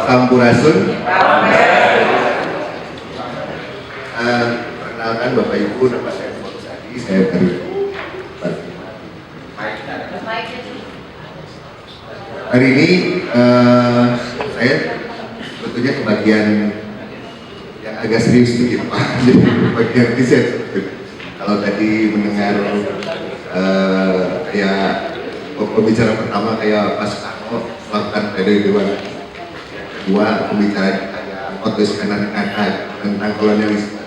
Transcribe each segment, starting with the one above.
Sampurasun. Perkenalkan Bapak Ibu, nama saya Muhammad Sadi, saya dari hari ini saya sebetulnya kebagian yang agak serius sedikit Pak, jadi bagian riset. Kalau tadi mendengar kayak pembicara pertama kayak Pak Soekarno melakukan pledoi, kedua pembicara Otis kanan tentang kolonialisme.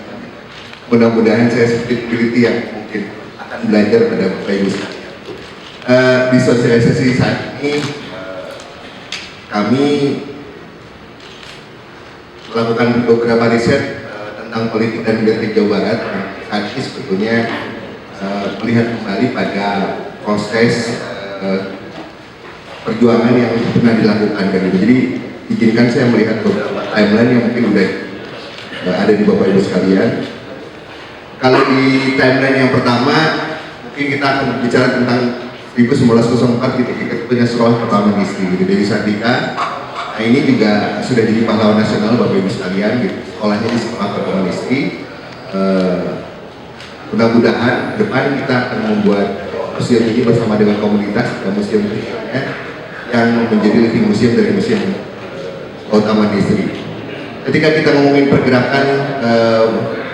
Mudah-mudahan saya seperti peneliti yang mungkin akan belajar pada Bapak Ibu sekalian. Di sosialisasi saat ini kami melakukan beberapa riset tentang politik dan identitas Jawa Barat. Saat ini sebetulnya melihat kembali pada proses perjuangan yang pernah dilakukan dan jadi izinkan saya melihat beberapa timeline yang mungkin udah ada di Bapak Ibu sekalian. Kalau di timeline yang pertama mungkin kita akan berbicara tentang 1904 ketika punya sekolah pertama istri gitu, Dewi Sartika. Nah ini juga sudah jadi pahlawan nasional Bapak Ibu sekalian gitu. Sekolahnya di sekolah pertama istri. Mudah-mudahan depan kita akan membuat museum ini bersama dengan komunitas dan museum berikutnya yang menjadi living museum dari museum utama istri. Ketika kita ngomongin pergerakan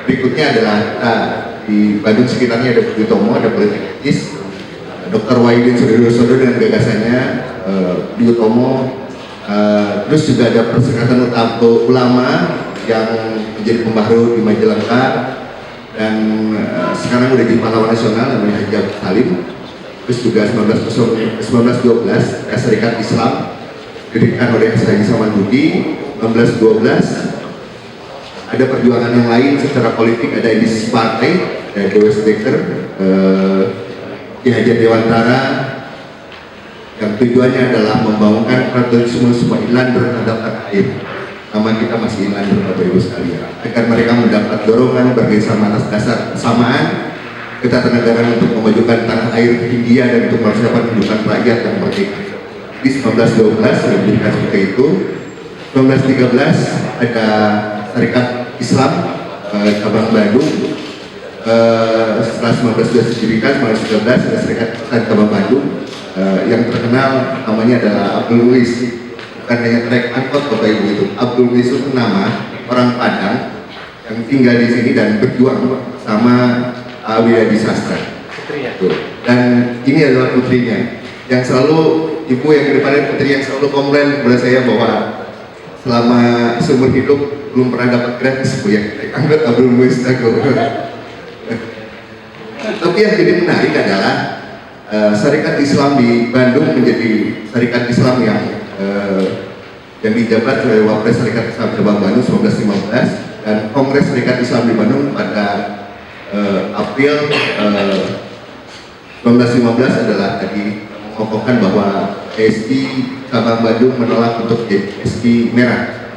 berikutnya adalah di Bandung sekitarnya ada Budi Utomo, ada politik etis, Dr. Wahidin Sudarsono dengan gagasannya di Utomo, terus juga ada Perserikatan Ulama yang menjadi pembaharu di Majalengka dan sekarang udah jadi pahlawan nasional namanya Haji Abdul Salim. Terus juga 1912 Serikat Islam didirikan oleh Haji Samanhudi. 1912 ada perjuangan yang lain secara politik, ada indisi partai, ada Dewas Dekker, Ki Hajar Dewantara, yang tujuannya adalah membangunkan patriotisme semua Inlander terhadap tanah air. Nama kita masih Inlander Bapak Ibu sekalian, agar mereka mendapat dorongan bersama atas dasar kesamaan ketatanegaraan untuk memajukan tanah air Hindia dan untuk mempersiapkan kehidupan rakyat yang merdeka. Di 1912 diberikan seperti itu. 1913 ada Serikat Islam cabang Bandung. Setelah 1912 didirikan, 1913 ada Serikat Islam cabang Bandung. Yang terkenal namanya adalah Abdul Muiz. Bukan hanya trek angkot Bapak Ibu itu. Abdul Muiz itu nama orang Padang yang tinggal di sini dan berjuang sama Widadi Sastra. Dan ini adalah putrinya yang selalu, ibu yang kedepannya putri yang selalu komplain kepada saya bahwa selama seumur hidup belum pernah dapat gratis bu ya angkat Abdul Muiz aku. Tapi yang jadi menarik adalah Serikat Islam di Bandung menjadi Serikat Islam yang dijabat oleh Wapres Serikat Islam cabang Bandung 1915 dan Kongres Serikat Islam di Bandung pada April 1915 adalah tadi mengokohkan bahwa SI cabang Bandung menolak untuk SI merah.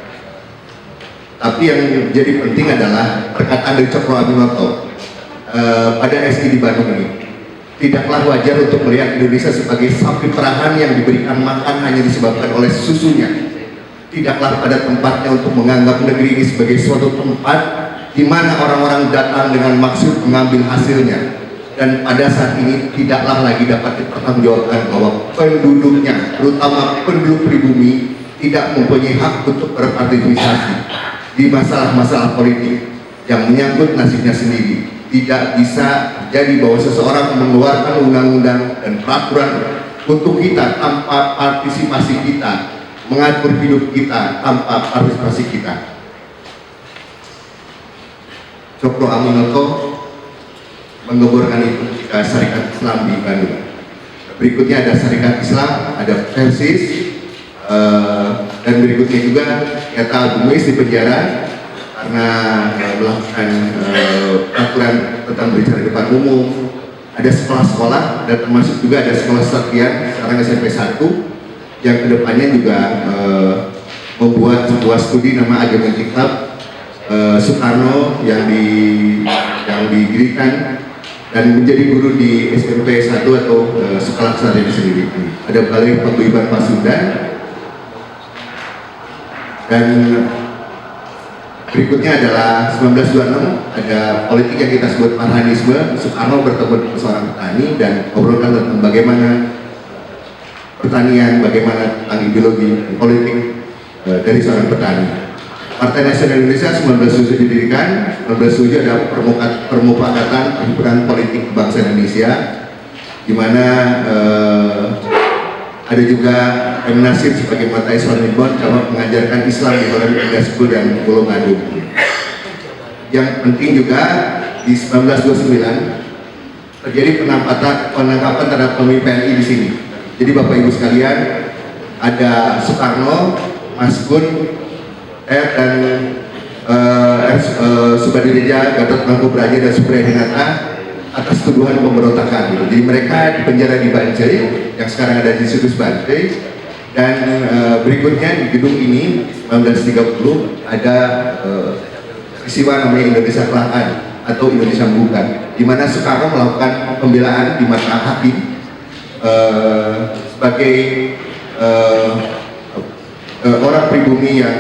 Tapi yang jadi penting adalah perkataan dari Cokro Aminoto pada SI di Bandung ini. Tidaklah wajar untuk melihat Indonesia sebagai sapi perahan yang diberikan makan hanya disebabkan oleh susunya. Tidaklah pada tempatnya untuk menganggap negeri ini sebagai suatu tempat di mana orang-orang datang dengan maksud mengambil hasilnya. Dan pada saat ini tidaklah lagi dapat dipertanggungjawabkan bahwa penduduknya, terutama penduduk pribumi, tidak mempunyai hak untuk berpartisipasi di masalah-masalah politik yang menyangkut nasibnya sendiri. Tidak bisa terjadi bahwa seseorang mengeluarkan undang-undang dan peraturan untuk kita tanpa partisipasi kita, mengatur hidup kita tanpa partisipasi kita. Cokro Aminoto menggemborkan itu ketika Serikat Islam di Bandung. Berikutnya ada Serikat Islam, ada Persis, dan berikutnya juga ternyata Abdul Muiz di penjara karena melakukan peraturan tentang berbicara di depan umum. Ada sekolah-sekolah dan termasuk juga ada sekolah Satria, sekarang SMP 1 yang kedepannya juga membuat sebuah studi nama Agama Kitab Soekarno yang didirikan dan menjadi guru di SMP 1 atau sekolah sehari sendiri. Ada Balai Paguyuban Pasundan, dan berikutnya adalah 1926 ada politik yang kita sebut Marhanisme. Soekarno bertemu dengan seorang petani dan obrolkan tentang bagaimana pertanian, bagaimana tentang ideologi politik dari seorang petani. Partai Nasional Indonesia 1907 didirikan. 1907 ada permufakatan perhimpunan politik bangsa Indonesia, di mana ada juga M. Nasir sebagai mata Islam Libon dalam mengajarkan Islam di Holland Indah School dan Pulau Gadung. Yang penting juga di 1929 terjadi penangkapan terhadap pemimpin PNI di sini. Jadi Bapak Ibu sekalian, ada Soekarno, Mas Gun, dan Subadireja, Gatot Mangkubraja dan Supriyadinata atas tuduhan pemberontakan gitu. Jadi mereka dipenjara di Banjai yang sekarang ada di Situs Banjai, dan berikutnya di gedung ini 1930 ada peristiwa namanya Indonesia Kelangkan atau Indonesia Bukan, di mana Soekarno melakukan pembelaan di mata hakim sebagai orang pribumi yang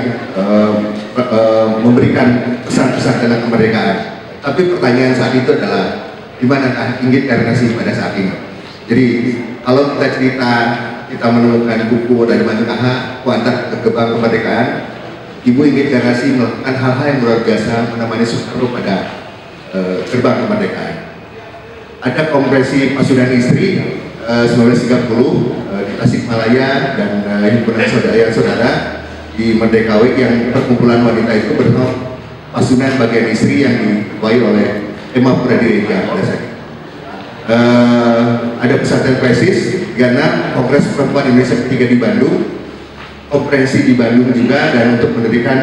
memberikan pesan-pesan tentang kemerdekaan. Tapi pertanyaan saat itu adalah di manakah Inggit Garnasi pada saat ini? Jadi kalau kita cerita, kita menemukan buku dari Manukah Kuantar ke Gerbang Kemerdekaan, Ibu Inggit Garnasi melakukan hal-hal yang luar biasa menemani Soekarno pada Gerbang Kemerdekaan. Ada konferensi Pasundan Istri 1930 di Tasikmalaya, dan himpunan saudara di Merdeka Week yang perkumpulan wanita itu bernama Pasundan Bagian Istri yang diketuai oleh Emma Pradireja pada saat itu. Ada pesantren Presis, karena Kongres Perempuan Indonesia ketiga di Bandung, konferensi di Bandung juga, dan untuk mendirikan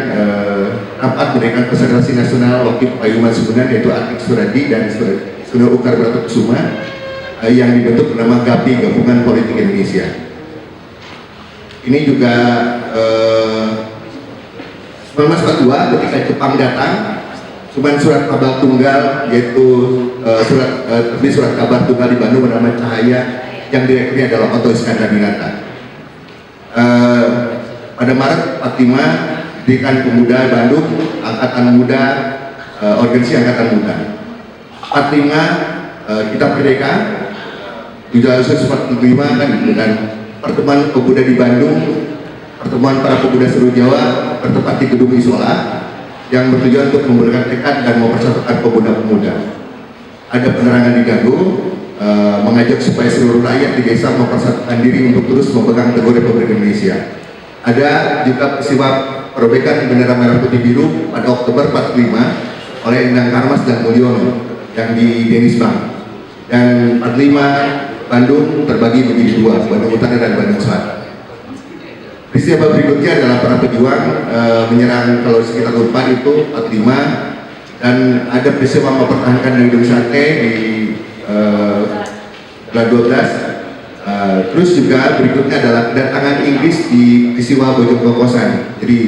rapat mendirikan Konsentrasi Nasional Wakil Payuman Subunan, yaitu Atik Suradi dan Sunar Ukar Brata Kusuma, yang dibentuk bernama GAPI, Gabungan Politik Indonesia. Ini juga 1942 ketika Jepang datang, cuman surat kabar tunggal, yaitu surat kabar tunggal di Bandung bernama Cahaya, yang direkturnya adalah Otto Iskandar-Dinata. Pada Maret 45 didirikan Pemuda Bandung, Angkatan Muda, organisasi Angkatan Muda. 45 kita merdeka, 1945 kan, dan pertemuan pemuda di Bandung, pertemuan para pemuda seluruh Jawa bertempat di Gedung Isola yang bertujuan untuk memberikan tekad dan mempersatukan pemuda-pemuda. Ada penerangan di Dago, mengajak supaya seluruh rakyat di desa mempersatukan diri untuk terus memegang teguh Republik Indonesia. Ada juga peristiwa perobekan bendera merah putih biru pada Oktober 45 oleh Endang Karmas dan Mulyono yang di Dennisbank. Dan 45 Bandung terbagi menjadi dua, Bandung Utara dan Bandung Selatan. Peristiwa berikutnya adalah para pejuang menyerang, kalau sekitar Unpad itu 45, dan ada peristiwa mempertahankan dari Gedung Sate di bulan 12. Terus juga berikutnya adalah kedatangan Inggris di peristiwa Bojong Kokosan. Jadi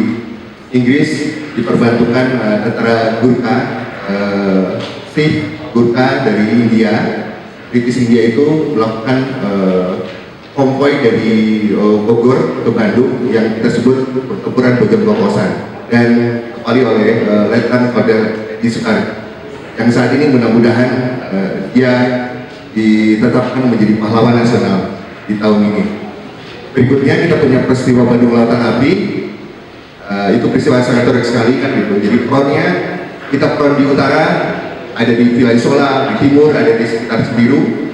Inggris diperbantukan tentara Gurkha, Sikh Gurkha dari India. British India itu melakukan konvoi dari Bogor ke Bandung yang kita sebut pertempuran Bojong Kokosan, dan kepali oleh Letnan Kolonel Edi Soekarno, yang saat ini mudah-mudahan dia ditetapkan menjadi pahlawan nasional di tahun ini. Berikutnya kita punya peristiwa Bandung Lautan Api. Itu peristiwa sangat terik sekali kan gitu. Jadi frontnya kita front di utara ada di Villa Isola, di timur ada di sekitar Sembiru,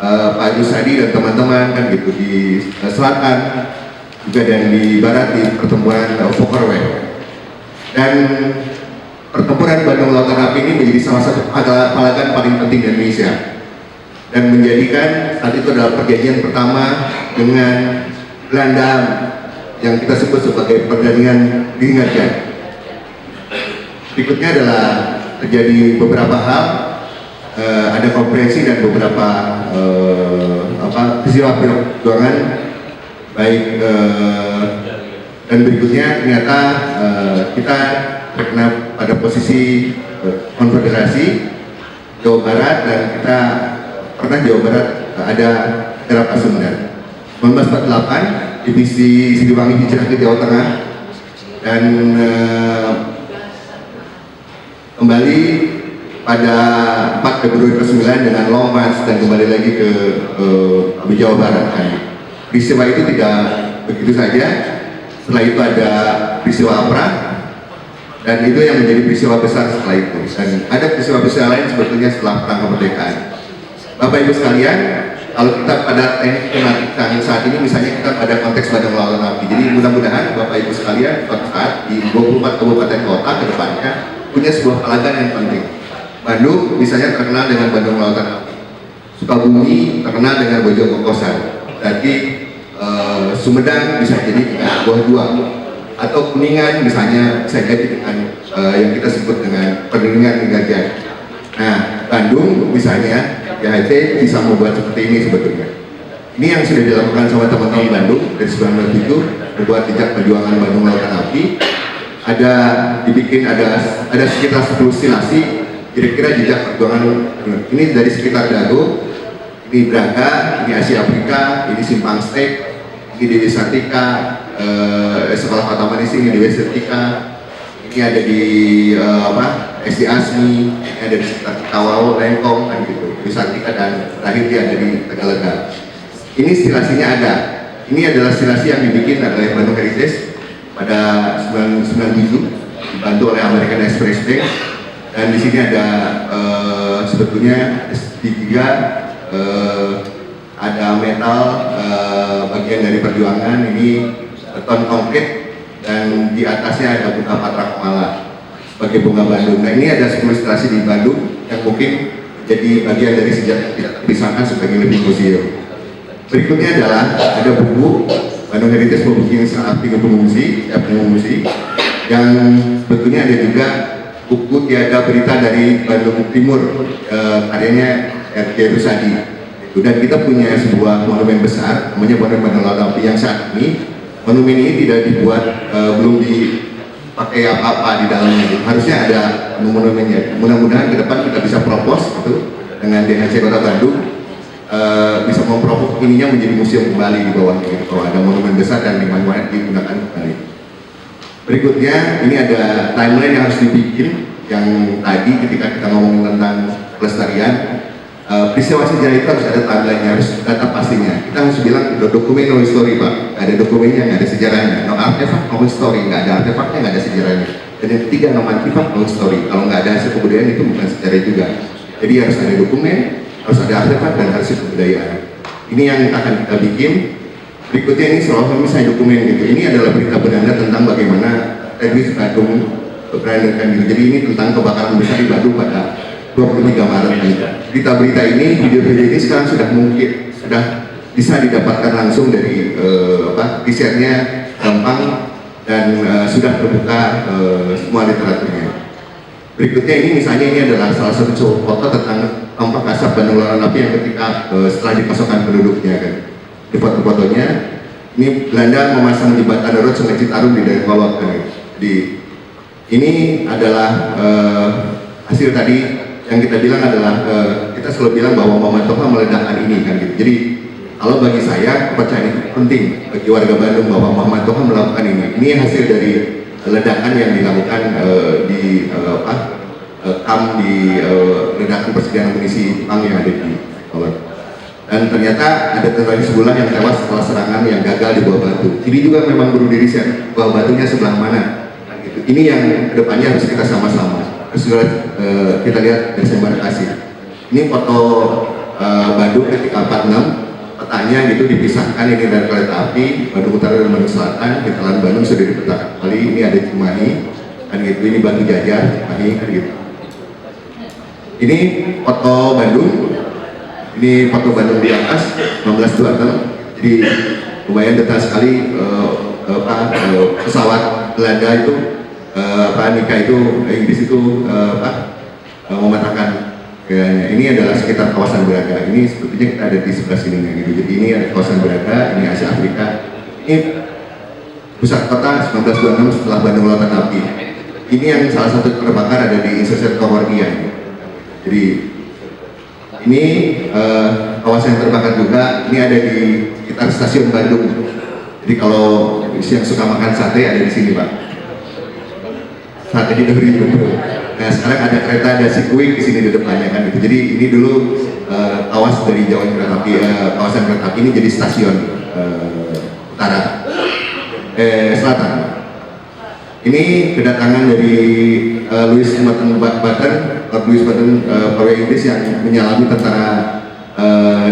Pak Yusadi dan teman-teman kan gitu, di selatan juga, dan di barat di pertempuran Fokorwe. Dan pertempuran Bandung Lautan Api ini menjadi salah satu palagan paling penting di Indonesia, dan menjadikan saat itu adalah perjanjian pertama dengan Belanda yang kita sebut sebagai perjanjian Ringadjan. Berikutnya adalah terjadi beberapa hal, ada konferensi dan beberapa peristiwa perjuangan baik, dan berikutnya ternyata kita terkena pada posisi konfederasi, Jawa Barat, dan kita pernah Jawa Barat ada daerah Pasundan. 1948 divisi Siliwangi hijrah ke Jawa Tengah, dan kembali pada 4 Februari 1949 dengan long march dan kembali lagi ke Jawa Barat. Kan. Peristiwa itu tidak begitu saja. Setelah itu ada peristiwa APRA, dan itu yang menjadi peristiwa besar setelah itu. Dan ada peristiwa besar lain sebetulnya setelah perang kemerdekaan. Bapak Ibu sekalian, kalau kita pada tematik saat ini, misalnya kita pada konteks Bandung Lautan Api. Jadi mudah-mudahan Bapak Ibu sekalian suatu saat di 24 kabupaten kota ke depannya punya sebuah pelagan yang penting. Bandung misalnya terkenal dengan Bandung Lautan Api. Sukabumi terkenal dengan Bojong Kokosan. Jadi Sumedang bisa jadi dengan Buah Juang, atau Kuningan misalnya bisa jadi dengan yang kita sebut dengan Peningan Gajah. Nah, Bandung misalnya YHT bisa membuat seperti ini sebetulnya. Ini yang sudah dilakukan sama teman-teman Bandung dari 1997, membuat jejak perjuangan Bandung Lautan Api. Ada sekitar 10 stilasi, kira-kira jejak perjuangan ini dari sekitar Dago, ini Braga, ini Asia Afrika, ini Simpang Steak, ini Dewi Sartika, Sekolah Kota Manis, ini Dewi Sartika, ini ada di SD Asmi, ini ada di sekitar Cikawau, Lengkong, kan gitu, Dewi Sartika, dan terakhir dia ada di Tegalega. Ini stilasinya ada. Ini adalah stilasi yang dibikin oleh Bandung Heritage pada 1997, dibantu oleh American Express Bank, dan di sini ada sebetulnya juga ada metal bagian dari perjuangan, ini beton konkret, dan di atasnya ada bunga patra kemala sebagai bunga Bandung. Nah, ini ada 10 stilasi di Bandung yang mungkin jadi bagian dari sejarah tidak terpisahkan sebagai lebih museum. Berikutnya adalah ada buku Bandung Heritage, buku yang sangat pengungsi, yang sebetulnya ada juga buku Tiada Berita dari Bandung Timur, karyanya R.J. Rusadi. Dan kita punya sebuah monumen besar, namanya Monumen Bandung Lautan Api, yang saat ini monumen ini tidak dibuat, belum dipakai apa-apa di dalamnya. Harusnya ada monumennya. Mudah-mudahan ke depan kita bisa propose gitu, dengan DHC Kota Bandung, bisa mempropos ininya menjadi museum kembali di bawahnya, gitu, kalau ada monumen besar dan dimana digunakan kembali. Berikutnya, ini ada timeline yang harus dibikin, yang tadi ketika kita ngomong tentang pelestarian, peristiwa sejarah itu harus ada timeline, harus data pastinya. Kita harus bilang dokumen no history, Pak. Ada dokumennya, nggak ada sejarahnya. No artefak, no history. Nggak ada artefaknya, nggak ada sejarahnya. Dan yang ketiga, no artefak, no history. Kalau nggak ada hasil kebudayaan itu bukan sejarah juga. Jadi harus ada dokumen, harus ada artefak, dan hasil kebudayaan. Ini yang akan kita bikin. Berikutnya ini selalu misalnya dokumen gitu. Ini adalah berita beranda tentang bagaimana teknis Bandung berberandakan gitu. Jadi ini tentang kebakaran besar di Bandung pada 23 Maret gitu. Berita-berita ini, video-video ini sekarang sudah bisa didapatkan langsung dari risetnya gampang, dan sudah terbuka semua literaturnya. Berikutnya ini misalnya ini adalah salah satu foto tentang tampak asap Bandung Lautan Api yang ketika setelah dikosongkan penduduknya kan. Di foto-fotonya ini Belanda memasang jembatan darurat Sungai Citarum di daerah Kolot kan. Jadi ini adalah hasil tadi yang kita bilang adalah kita selalu bilang bahwa Muhammad Toha meledakkan ini kan gitu. Jadi kalau bagi saya kepercayaan itu penting bagi warga Bandung bahwa Muhammad Toha melakukan ini. Ini hasil dari ledakan yang dilakukan di ledakan persediaan amunisi Jepang yang ada di Kolot. Dan ternyata ada tentara sebulan yang tewas setelah serangan yang gagal di Buah Batu. Ini juga memang perlu diriset, Buah Batunya sebelah mana. Kan gitu. Ini yang kedepannya harus kita sama-sama. Harus kita lihat dari Sembar Kasih. Ini foto Bandung ketika 46, petanya gitu dipisahkan, ini dari kereta api, Bandung Utara dan Bandung Selatan, di Telan Bandung sudah dipetakan kali, ini ada Cimahi, kan gitu, ini Batu Jajar, Cimahi, kan gitu. Ini foto Bandung. Ini foto Bandung di atas 1926, jadi lumayan detail sekali pesawat Belanda itu Nika itu Inggris itu memetakan gayanya. Ini adalah sekitar kawasan Braga. Ini sebetulnya kita ada di sebelah sini gitu. Jadi ini ada kawasan Braga, ini Asia Afrika. Ini pusat kota 1926 setelah Bandung Lautan Api. Ini yang salah satu terbakar ada di Institut Kawardian. Jadi Ini kawasan yang terbakar juga, ini ada di sekitar stasiun Bandung. Jadi kalau yang suka makan sate ada di sini Pak. Sate di Duri betul. Nah sekarang ada kereta, ada sirkuit di sini di depannya kan gitu. Jadi ini dulu awas dari jalan kereta api, kawasan kereta api ini jadi stasiun utara, selatan. Ini kedatangan dari Louis Mountbatten, pegawai Inggris yang menyalami tentara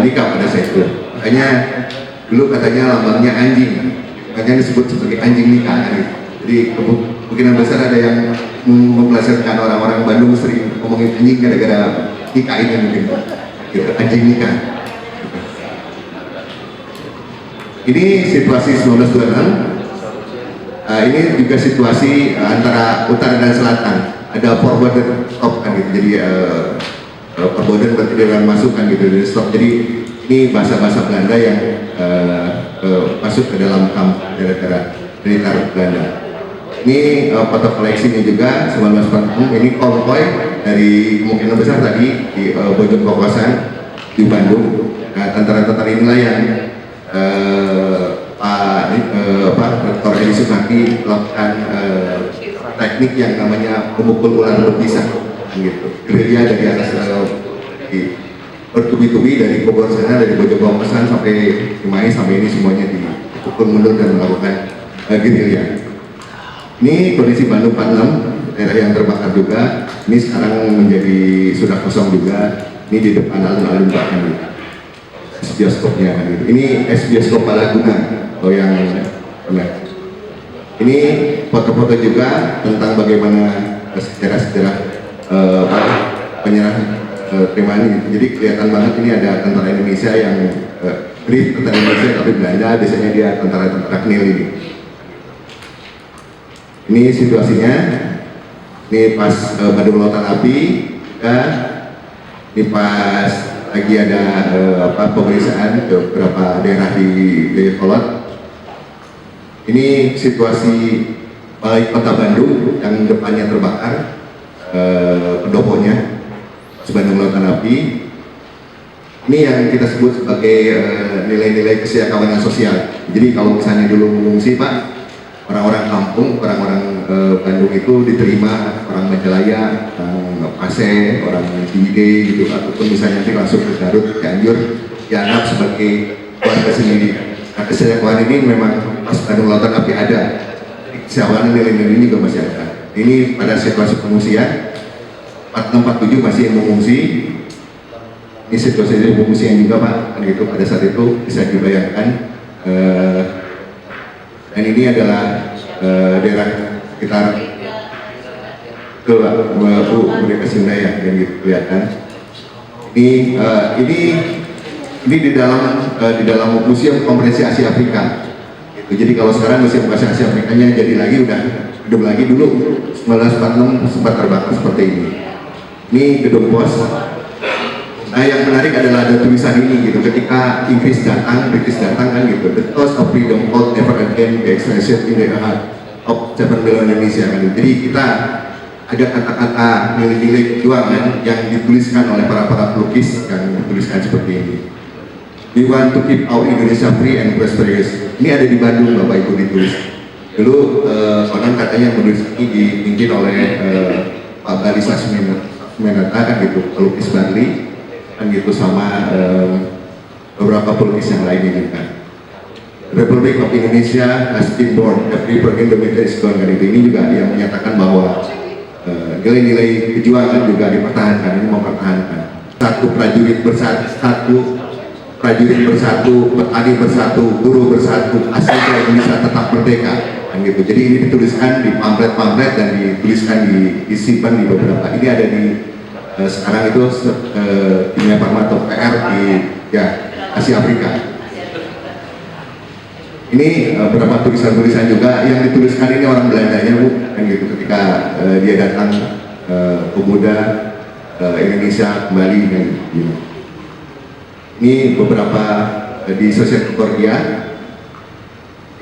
nikah pada saat itu. Makanya dulu katanya lambangnya anjing, makanya disebut sebagai anjing nikah. Kan? Jadi kemungkinan besar ada yang mempelajarkan orang-orang Bandung sering ngomongin anjing gara-gara nikah ini mungkin, gitu, anjing nikah. Ini situasi 1926. Ini juga situasi antara utara dan selatan. Ada forward stop kan gitu. Jadi forward berarti dalam masuk kan gitu, dari stop. Jadi ini bahasa-bahasa Belanda yang masuk ke dalam kamp daerah militer Belanda. Ini foto koleksinya juga 1946. Ini konvoy dari kemungkinan besar tadi di Bojong Kokosan di Bandung. Nah, tentara-tentara inilah yang Dr. Edi Sukmati melakukan teknik yang namanya memukul ular berpisah, gitu. Gerilya dari atas bertubi-tubi dari Bogor sana, dari Bojong Kokosan sampai Cimahi, sampai ini semuanya dipukul mundur dan melakukan gerilya. Ini kondisi Bandung 46, daerah yang terbakar juga. Ini sekarang menjadi sudah kosong juga. Ini di depan alun-alun bahkan bioskopnya kan gitu. Ini bioskop Palaguna, yang benar. Ini foto-foto juga tentang bagaimana sejarah-sejarah penyerahan Tremani. Jadi kelihatan banget ini ada tentara Indonesia yang tentara Indonesia tapi Belanda, biasanya dia tentara-tentara KNIL ini. Ini situasinya. Ini pas Bandung Lautan Api, ya. Ini pas lagi ada pemeriksaan ke beberapa daerah di Dayakolot. Ini situasi Balai Kota Bandung yang depannya terbakar, pendoponya Bandung Lautan Api. Ini yang kita sebut sebagai nilai-nilai kesejahteraan sosial. Jadi kalau misalnya dulu mengungsi Pak, orang-orang kampung, orang-orang Bandung itu diterima, orang Majalaya, orang Aceh, orang Bide gitu, ataupun misalnya nanti langsung ke Garut, Cianjur, dianggap sebagai keluarga sendiri. Nah, kesejahteraan ini memang pas Bandung Lautan Api ada, kesejahteraan nilai-nilai ini juga masih ada. Ini pada situasi pengungsian, 4647 masih yang mengungsi. Ini situasi pengungsian juga Pak, kan gitu pada saat itu bisa dibayangkan. Dan ini adalah daerah sekitar ke mereka Sunda ya, yang gitu kelihatan. Ini di dalam Museum Konferensi Asia Afrika. Gitu. Jadi kalau sekarang Museum Konferensi Asia Afrikanya jadi lagi udah hidup lagi, dulu 1946 sempat terbakar seperti ini. Ini gedung pos. Nah yang menarik adalah ada tulisan ini gitu, ketika Inggris datang, British datang kan gitu, the toast of freedom ought never again be expressed in the heart of 7 billion Indonesia kan gitu. Jadi kita ada kata-kata nilai-nilai perjuangan yang dituliskan oleh para pelukis yang dituliskan seperti ini. We want to keep our Indonesia free and prosperous. Ini ada di Bandung Bapak Ibu ditulis. Dulu konon katanya menulis ini dipimpin oleh Pak Bali Sasmenata kan gitu, pelukis Bali kan gitu, sama beberapa pelukis yang lainnya juga. Republic of Indonesia has been born, every in the middle is gone kan itu. Ini juga yang menyatakan bahwa nilai-nilai kejuangan juga dipertahankan, ini mempertahankan. Satu prajurit bersatu, petani bersatu, buruh bersatu, asal Indonesia tetap merdeka kan gitu. Jadi ini dituliskan di pamflet-pamflet dan dituliskan disimpan di beberapa. Ini ada di sekarang itu Kimia Farma atau PR di Asia Afrika. Ini beberapa tulisan-tulisan juga yang dituliskan ini orang Belandanya Bu, kan gitu, ketika dia datang pemuda Indonesia kembali kan gitu. Ini beberapa di sosial Concordia.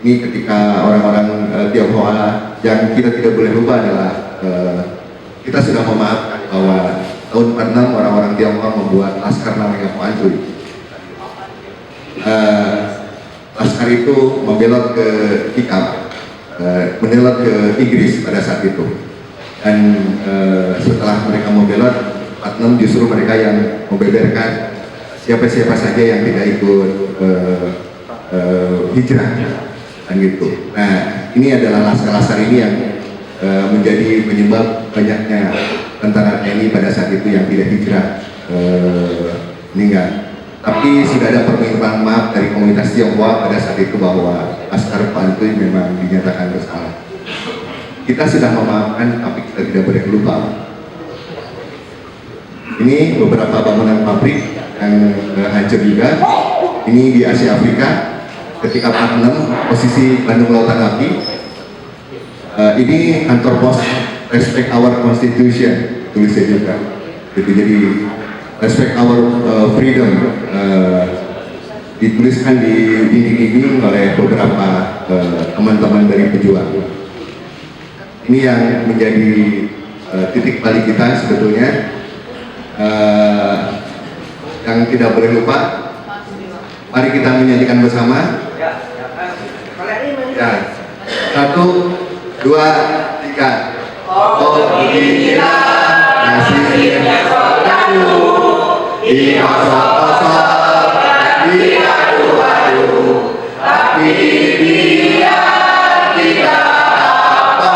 Ini ketika orang-orang Tionghoa yang kita tidak boleh lupa adalah kita sudah memaafkan bahwa tahun 46 orang-orang Tiongkok membuat laskar namanya Poantui. Laskar itu membelot ke Tikam, menelot ke Inggris pada saat itu. Dan setelah mereka membelot 46, justru mereka yang membeberkan siapa-siapa saja yang tidak ikut hijrah, dan gitu. Nah, ini adalah laskar-laskar ini yang menjadi penyebab banyaknya tentara TNI pada saat itu yang tidak hijrah meninggal. Tapi sudah ada permintaan maaf dari komunitas Tionghoa pada saat itu bahwa Laskar Poantui memang dinyatakan bersalah. Kita sudah memaafkan, tapi kita tidak boleh lupa. Ini beberapa bangunan pabrik yang hancur juga. Ini di Asia Afrika ketika 46, posisi Bandung Lautan Api. Ini kantor pos Respect Our Constitution, tulisnya juga. Jadi Respect Our Freedom, dituliskan di dinding-dinding oleh beberapa teman-teman dari pejuang. Ini yang menjadi titik balik kita sebetulnya. Yang tidak boleh lupa, mari kita menyanyikan bersama. Ya, 1, 2, 3. Oh inilah nasibnya saudaraku, dikosong-kosong, diadu-adu, tapi dia tidak apa,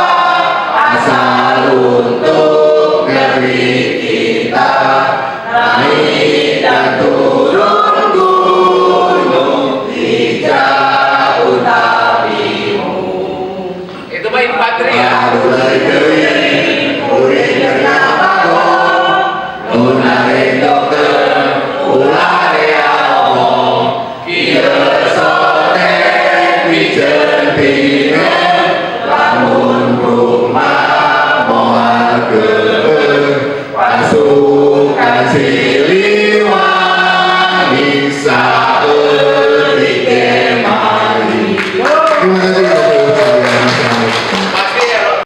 asal untuk negeri kita naik dan turun gunung di jauh nabimu. Itu baik Patri ya. Baru